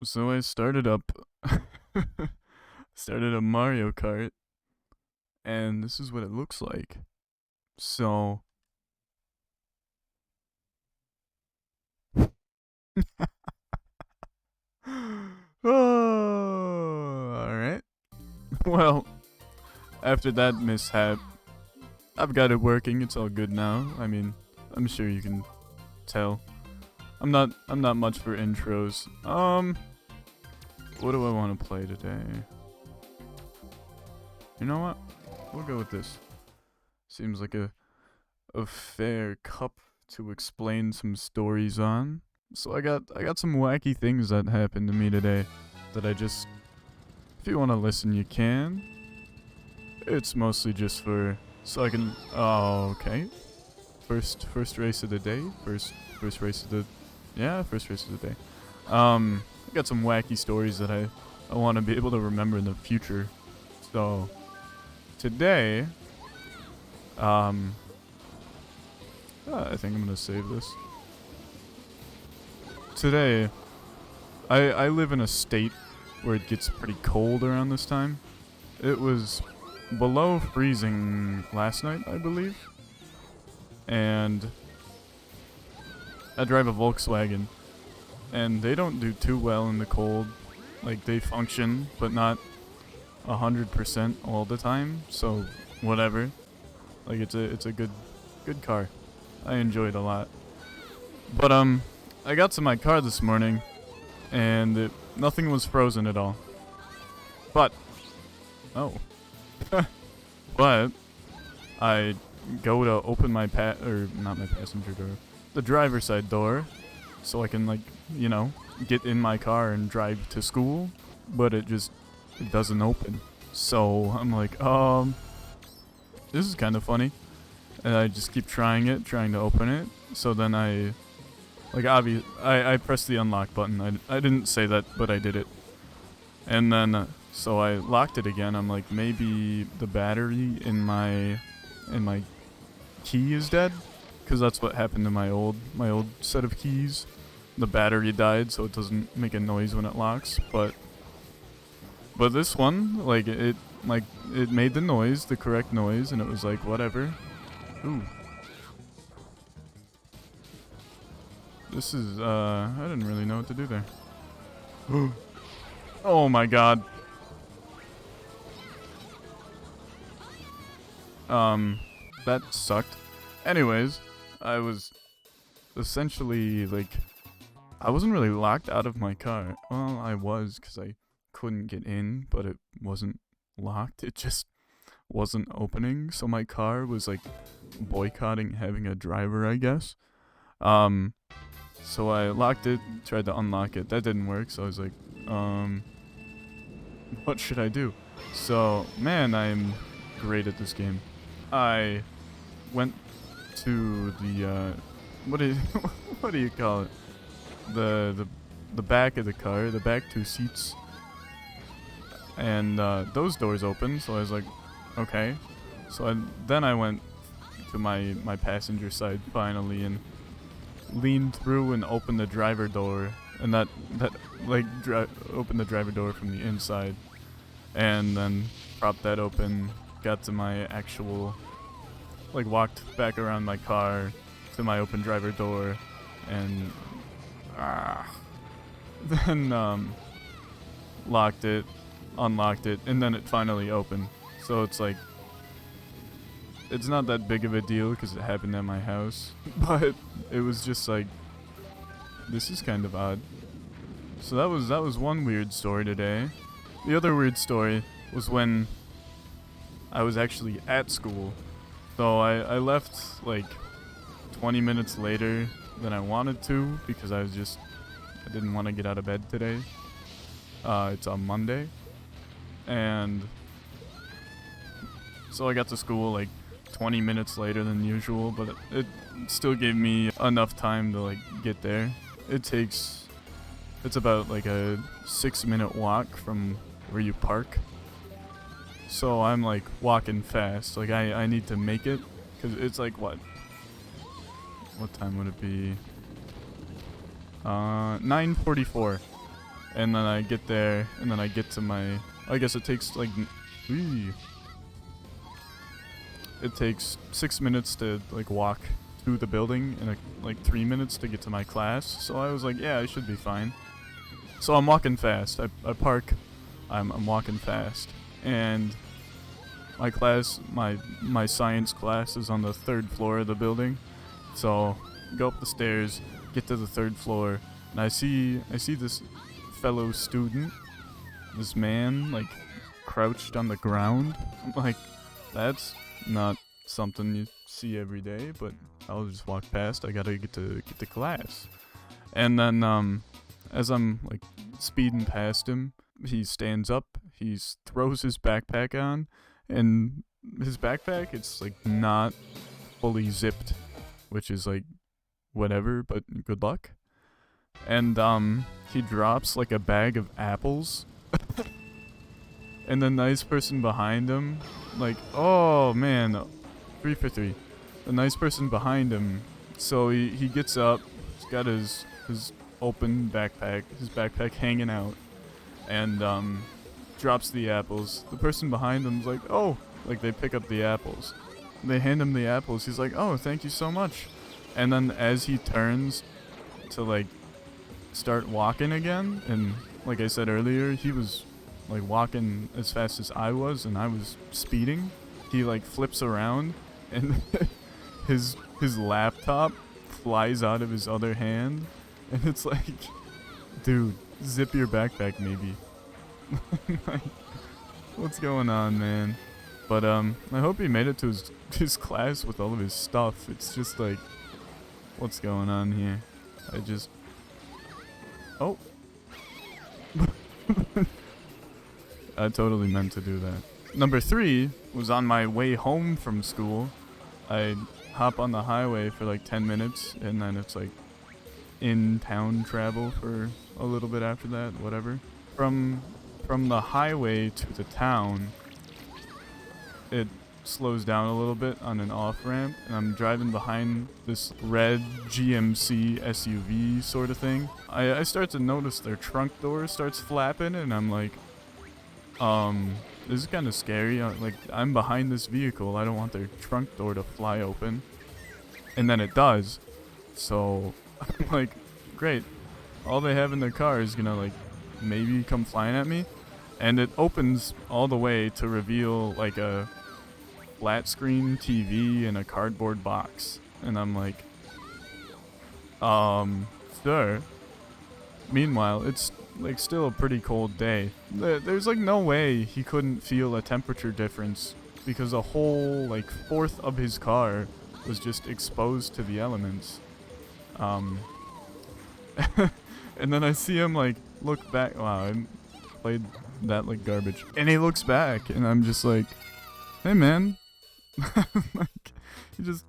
So I started up started a Mario Kart and this is what it looks like. So oh, all right. Well, after that mishap, I've got it working. It's all good now. I mean, I'm sure you can tell. I'm not much for intros. What do I want to play today? You know what? We'll go with this. Seems like a fair cup to explain some stories on. So I got some wacky things that happened to me today that I just if you want to listen you can. It's mostly just for so I can okay. First race of the day. First race of the first race of the day. I got some wacky stories that I want to be able to remember in the future. So today I think I'm gonna save this. Today, I live in a state where it gets pretty cold around this time. It was below freezing last night, I believe. And I drive a Volkswagen, and they don't do too well in the cold. Like, they function, but not 100% all the time, so whatever. Like, it's a good car. I enjoy it a lot. But I got to my car this morning, and nothing was frozen at all. But oh, but I go to open my or not my passenger door, the driver's side door, so I can get in my car and drive to school. But it doesn't open. So I'm like, this is kind of funny, and I just keep trying to open it. So then I pressed the unlock button. I didn't say that, but I did it. And then so I locked it again. I'm like, maybe the battery in my key is dead, because that's what happened to my old set of keys. The battery died, so it doesn't make a noise when it locks. But this one, it made the noise, the correct noise, and it was like whatever. Ooh. This is, I didn't really know what to do there. Oh my god. That sucked. Anyways, I was essentially, I wasn't really locked out of my car. Well, I was, because I couldn't get in, but it wasn't locked. It just wasn't opening, so my car was, boycotting having a driver, I guess. So I locked it, tried to unlock it. That didn't work, so I was like, what should I do? So, man, I'm great at this game. I went to the, what do you, what do you call it? The back of the car, the back two seats. And, those doors opened, so I was like, okay. So then I went to my passenger side finally and leaned through and opened the driver door, and that opened the driver door from the inside, and then propped that open, got to my actual, walked back around my car to my open driver door, and then locked it, unlocked it, and then it finally opened. So it's like, it's not that big of a deal because it happened at my house, but it was just like, this is kind of odd. So that was one weird story today. The other weird story was when I was actually at school. So I left 20 minutes later than I wanted to, because I didn't want to get out of bed today. It's on Monday. And so I got to school 20 minutes later than usual, but it still gave me enough time to get there. It's about a 6-minute walk from where you park. So I'm walking fast. I need to make it, because it's what time would it be? 9:44. And then I get there, and then I get to my... I guess it takes like... It takes 6 minutes to like walk to the building and like 3 minutes to get to my class. So I was like, yeah, I should be fine. So I'm walking fast. I park. I'm walking fast. And my class, my science class is on the 3rd floor of the building. So go up the stairs, get to the 3rd floor, and I see this fellow student, this man, like crouched on the ground. I'm like, that's not something you see every day, but I'll just walk past. I gotta get to class. And then as I'm like speeding past him, he stands up, he throws his backpack on, and his backpack, it's like not fully zipped, which is like whatever, but good luck. And he drops like a bag of apples. And the nice person behind him, like, oh man, 3 for 3. The nice person behind him, so he gets up, he's got his open backpack, his backpack hanging out, and drops the apples. The person behind him's like, oh, like they pick up the apples. They hand him the apples. He's like, oh, thank you so much. And then as he turns to like start walking again, and like I said earlier, he was like walking as fast as I was, and I was speeding. He like flips around, and his laptop flies out of his other hand, and it's like, dude, zip your backpack maybe. Like, what's going on, man? But I hope he made it to his class with all of his stuff. It's just like, what's going on here? Oh. I totally meant to do that. Number 3 was on my way home from school. I hop on the highway for like 10 minutes, and then it's like in-town travel for a little bit after that, whatever. From the highway to the town, it slows down a little bit on an off-ramp, and I'm driving behind this red GMC SUV sort of thing. I start to notice their trunk door starts flapping, and I'm like, this is kind of scary. Like, I'm behind this vehicle. I don't want their trunk door to fly open. And then it does. So, I'm like, great. All they have in their car is gonna, like, maybe come flying at me. And it opens all the way to reveal, like, a flat screen TV in a cardboard box. And I'm like, sir. Meanwhile, it's like still a pretty cold day. There's like no way he couldn't feel a temperature difference, because a whole like 1/4 of his car was just exposed to the elements. And then I see him like look back. Wow, I played that like garbage. And he looks back, and I'm just like, hey man. Like, he just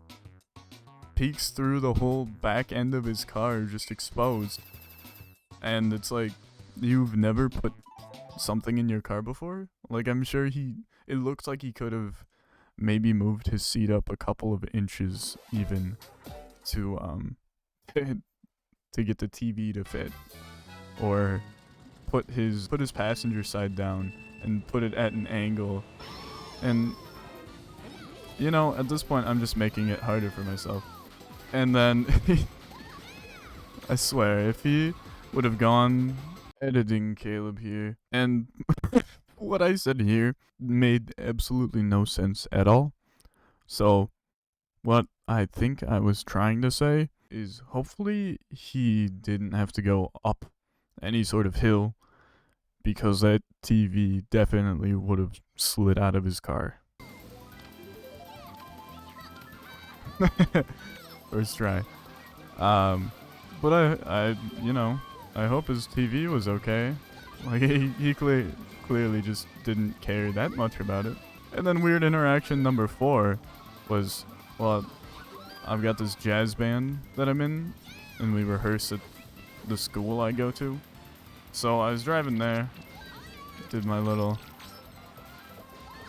peeks through the whole back end of his car, just exposed. And it's like, you've never put something in your car before? Like, I'm sure it looks like he could have maybe moved his seat up a couple of inches even to get the TV to fit, or put his passenger side down and put it at an angle. And you know, at this point I'm just making it harder for myself. And then I swear, if he would have gone editing Caleb here, and what I said here made absolutely no sense at all. So what I think I was trying to say is, hopefully he didn't have to go up any sort of hill, because that TV definitely would have slid out of his car. First try. But I you know, I hope his TV was okay. Like, he clearly just didn't care that much about it. And then weird interaction number 4 was, well, I've got this jazz band that I'm in, and we rehearse at the school I go to. So I was driving there, did my little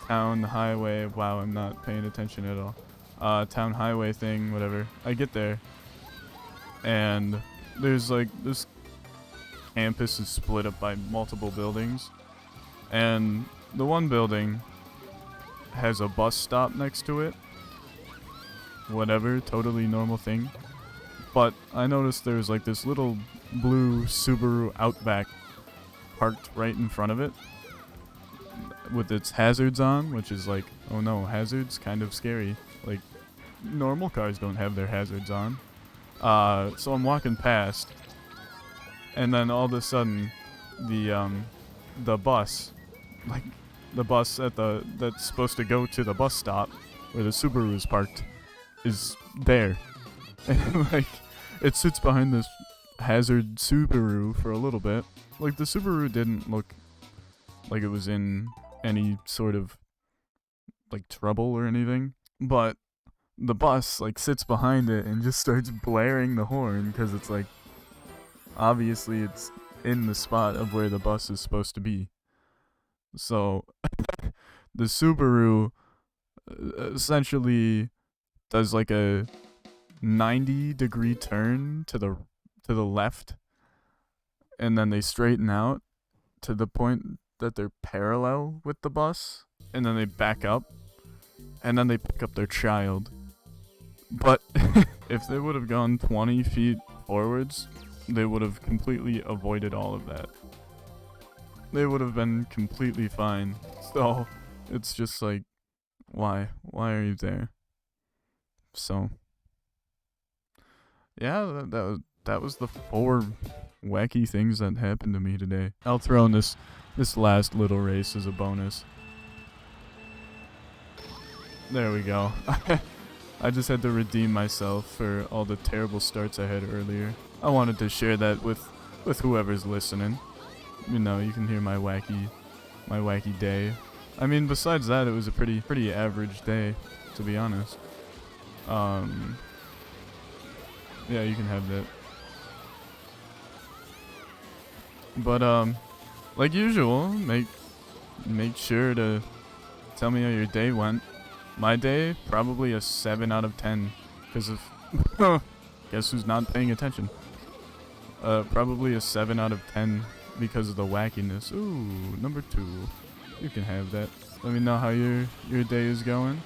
town highway. Wow, I'm not paying attention at all. Town highway thing, whatever. I get there, and there's like this campus is split up by multiple buildings, and the one building has a bus stop next to it. Whatever, totally normal thing. But I noticed there's like this little blue Subaru Outback parked right in front of it with its hazards on, which is like, oh no, hazards? Kind of scary. Like, normal cars don't have their hazards on. So I'm walking past, and then all of a sudden, the bus, like, the bus that's supposed to go to the bus stop where the Subaru is parked, is there. And like, it sits behind this hazard Subaru for a little bit. Like, the Subaru didn't look like it was in any sort of like trouble or anything, but the bus like sits behind it and just starts blaring the horn because it's like, obviously it's in the spot of where the bus is supposed to be. So the Subaru essentially does like a 90-degree turn to the left, and then they straighten out to the point that they're parallel with the bus, and then they back up, and then they pick up their child. But if they would have gone 20 feet forwards, they would have completely avoided all of that. They would have been completely fine. So it's just like, why are you there? So yeah, that was the 4 wacky things that happened to me today. I'll throw in this last little race as a bonus. There we go. I just had to redeem myself for all the terrible starts I had earlier. I wanted to share that with whoever's listening. You know, you can hear my wacky day. I mean, besides that, it was a pretty average day, to be honest. Yeah, you can have that. But like usual, make sure to tell me how your day went. My day, probably a 7 out of 10, because of guess who's not paying attention. Probably a 7 out of 10 because of the wackiness. Ooh, number 2. You can have that. Let me know how your day is going,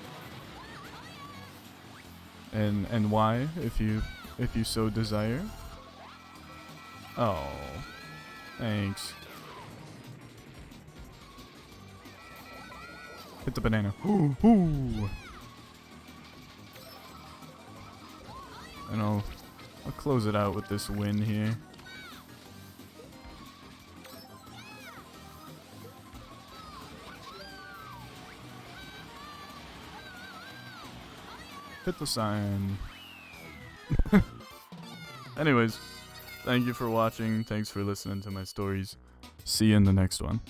and why, if you so desire. Oh, thanks. Hit the banana. Ooh, ooh. And I'll close it out with this win here. Hit the sign. Anyways, thank you for watching. Thanks for listening to my stories. See you in the next one.